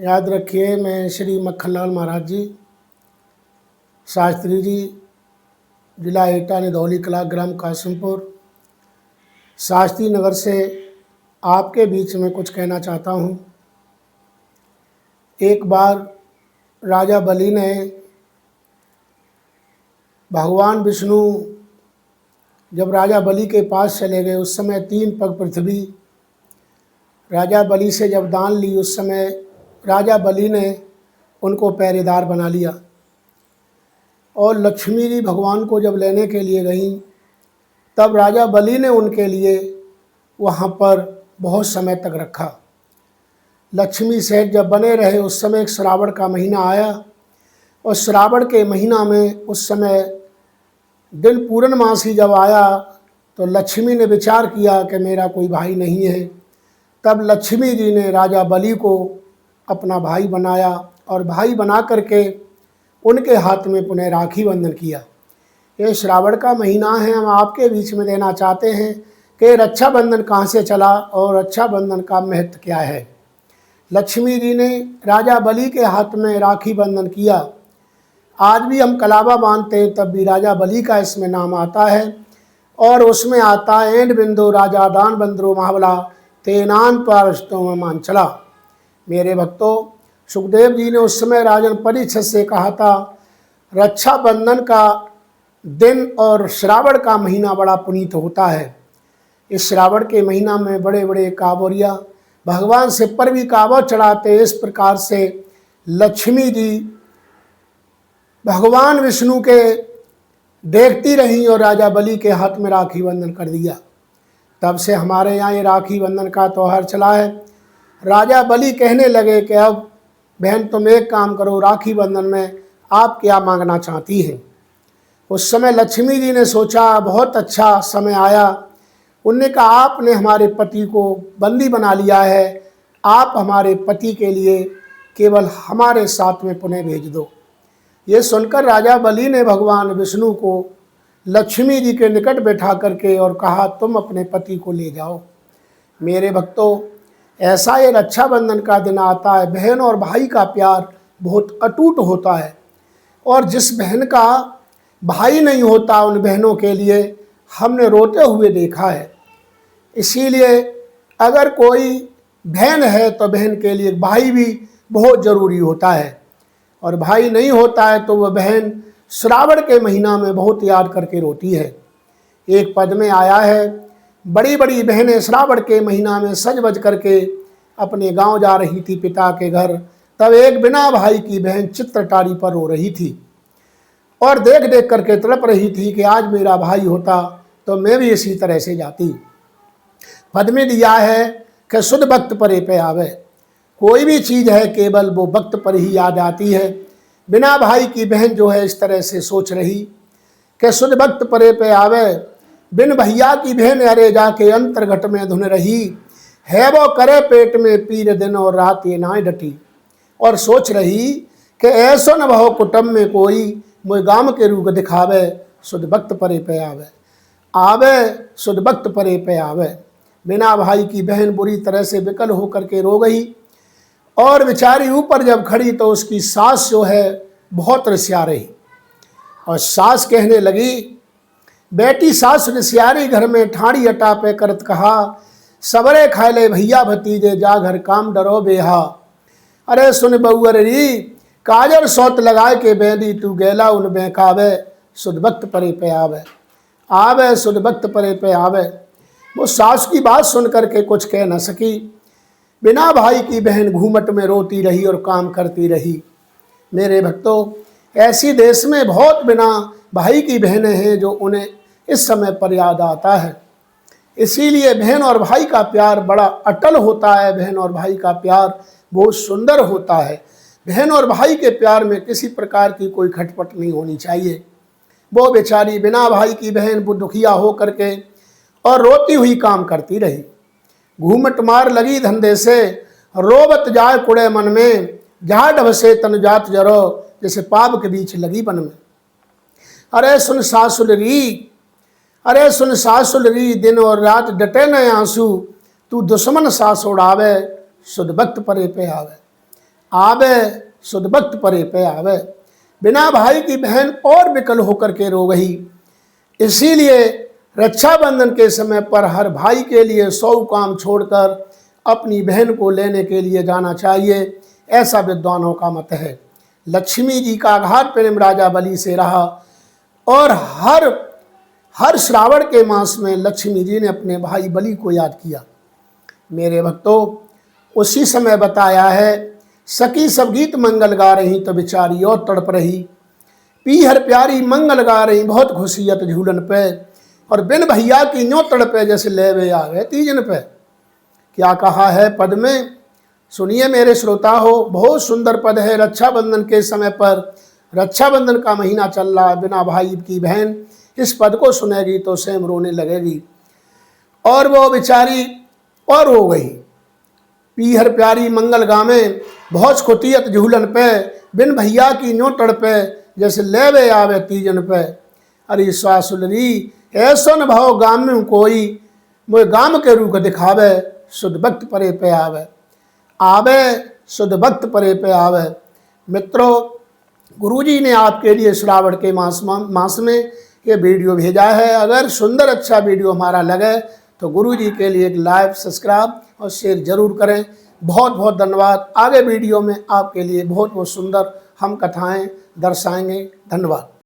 याद रखिए, मैं श्री मक्खनलाल महाराज जी, शास्त्री जी, जिला एटा, निधौली कला, ग्राम कासिमपुर, शास्त्री नगर से आपके बीच में कुछ कहना चाहता हूँ। एक बार राजा बलि ने भगवान विष्णु जब राजा बलि के पास चले गए, उस समय 3 पग पृथ्वी राजा बलि से जब दान ली, उस समय राजा बलि ने उनको पहरेदार बना लिया। और लक्ष्मी जी भगवान को जब लेने के लिए गईं, तब राजा बलि ने उनके लिए वहाँ पर बहुत समय तक रखा। लक्ष्मी सेठ जब बने रहे, उस समय एक श्रावण का महीना आया, और श्रावण के महीना में उस समय दिन पूर्णमासी जब आया, तो लक्ष्मी ने विचार किया कि मेरा कोई भाई नहीं है। तब लक्ष्मी जी ने राजा बलि को अपना भाई बनाया और भाई बना करके उनके हाथ में पुनः राखी बंधन किया। ये श्रावण का महीना है, हम आपके बीच में देना चाहते हैं कि रक्षाबंधन कहाँ से चला और रक्षाबंधन का महत्व क्या है। लक्ष्मी जी ने राजा बलि के हाथ में राखी बंधन किया। आज भी हम कलावा बांधते हैं, तब भी राजा बलि का इसमें नाम आता है, और उसमें आता है एंड बिंदु राजा दान बंदरो महाबला तेनान पारस्तों में मांचला। मेरे भक्तों, सुखदेव जी ने उस समय राजन परीक्षित से कहा था, रक्षाबंधन का दिन और श्रावण का महीना बड़ा पुनीत होता है। इस श्रावण के महीना में बड़े बड़े कांवरिया भगवान से पर भी कांवर चढ़ाते। इस प्रकार से लक्ष्मी जी भगवान विष्णु के देखती रहीं और राजा बलि के हाथ में राखी बंधन कर दिया। तब से हमारे यहाँ ये राखी बंधन का त्यौहार चला है। राजा बलि कहने लगे कि अब बहन तुम एक काम करो, राखी बंधन में आप क्या मांगना चाहती हैं। उस समय लक्ष्मी जी ने सोचा, बहुत अच्छा समय आया। उनने कहा, आपने हमारे पति को बंदी बना लिया है, आप हमारे पति के लिए केवल हमारे साथ में पुनः भेज दो। ये सुनकर राजा बलि ने भगवान विष्णु को लक्ष्मी जी के निकट बैठा करके और कहा, तुम अपने पति को ले जाओ। मेरे भक्तों, ऐसा ये रक्षाबंधन का दिन आता है। बहन और भाई का प्यार बहुत अटूट होता है, और जिस बहन का भाई नहीं होता, उन बहनों के लिए हमने रोते हुए देखा है। इसीलिए अगर कोई बहन है तो बहन के लिए भाई भी बहुत ज़रूरी होता है, और भाई नहीं होता है तो वह बहन श्रावण के महीना में बहुत याद करके रोती है। एक पद में आया है, बड़ी बड़ी बहनें श्रावण के महीना में सज बज करके अपने गांव जा रही थी पिता के घर। तब एक बिना भाई की बहन चित्रटारी पर रो रही थी और देख देख करके तड़प रही थी कि आज मेरा भाई होता तो मैं भी इसी तरह से जाती। पद में दिया है कि शुद्ध भक्त परे पे आवे। कोई भी चीज़ है केवल वो भक्त पर ही याद आती है। बिना भाई की बहन जो है इस तरह से सोच रही कि शुद्ध भक्त परे पे आवे। बिन भैया की बहन अरे जाके अंतर्घट में धुन रही है, वो करे पेट में पीर दिन और रात ये ना डटी। और सोच रही कि ऐसो न भव कुटुंब में कोई मोय गाम के रूप दिखावे, शुद्ध भक्त परे पे आवे। आवे शुद्ध भक्त परे पे आवे। बिना भाई की बहन बुरी तरह से विकल होकर के रो गई, और बेचारी ऊपर जब खड़ी तो उसकी सास जो है बहुत रिसिया रही, और सास कहने लगी, बेटी सास रिसियारी घर में ठाड़ी अटा पे करत कहा, सबरे खाए ले भैया भतीजे जा घर काम डरो बेहा। अरे सुन बहुअर री काजर सौत लगाए के बेदी तू गेला उन बेकावे, शुद्ध भक्त परे पे आवे। आवे शुद्ध भक्त परे पे आवे। वो सास की बात सुन करके कुछ कह न सकी। बिना भाई की बहन घूमट में रोती रही और काम करती रही। मेरे भक्तों, ऐसी देश में बहुत बिना भाई की बहनें हैं जो उन्हें इस समय पर याद आता है। इसीलिए बहन और भाई का प्यार बड़ा अटल होता है। बहन और भाई का प्यार बहुत सुंदर होता है। बहन और भाई के प्यार में किसी प्रकार की कोई खटपट नहीं होनी चाहिए। वो बेचारी बिना भाई की बहन वो दुखिया हो करके और रोती हुई काम करती रही। घूमट मार लगी धंधे से, रोबत जाए कुड़े मन में, जहाँ ढबसे तन जात जरो, जैसे पाप के बीच लगी बन में। अरे सुन सासुल री, अरे सुन सासुल री, दिन और रात डटे न आंसू, तू दुश्मन सास उड़ावे, शुद्ध भक्त परे पे आवे। आवे सुध वक्त परे पे आवे। बिना भाई की बहन और विकल होकर के रो गई। इसीलिए रक्षाबंधन के समय पर हर भाई के लिए 100 काम छोड़कर अपनी बहन को लेने के लिए जाना चाहिए, ऐसा विद्वानों का मत है। लक्ष्मी जी का अगाध प्रेम राजा बलि से रहा और हर श्रावण के मास में लक्ष्मी जी ने अपने भाई बलि को याद किया। मेरे भक्तों, उसी समय बताया है, सखी सब गीत मंगल गा रही तो बेचारी और तड़प रही। पीहर प्यारी मंगल गा रही बहुत खुशियत झूलन पे, और बिन भैया की न्यों तड़पे जैसे लेवे आ गए तीजन पे। क्या कहा है पद में, सुनिए मेरे श्रोता हो, बहुत सुंदर पद है। रक्षाबंधन के समय पर, रक्षाबंधन का महीना चल रहा है, बिना भाई की बहन इस पद को सुनेगी तो स्वयं रोने लगेगी। और वो बेचारी और हो गई। पीहर प्यारी मंगल गामे बहुत खुतियत झूलन पे, बिन भैया की न्यों तड़पे जैसे लेवे आवे तीजन पे। अरे स्वासुलरी ऐसो न भाव गाम में कोई, वो गाम के रूप दिखावे शुद्ध भक्त परे पे आवे। आवे शुद्ध भक्त परे पे आवे। मित्रों, गुरुजी ने आपके लिए श्रावण के मास में ये वीडियो भेजा है। अगर सुंदर अच्छा वीडियो हमारा लगे तो गुरुजी के लिए एक लाइक, सब्सक्राइब और शेयर जरूर करें। बहुत बहुत धन्यवाद। आगे वीडियो में आपके लिए बहुत बहुत सुंदर हम कथाएं दर्शाएंगे। धन्यवाद।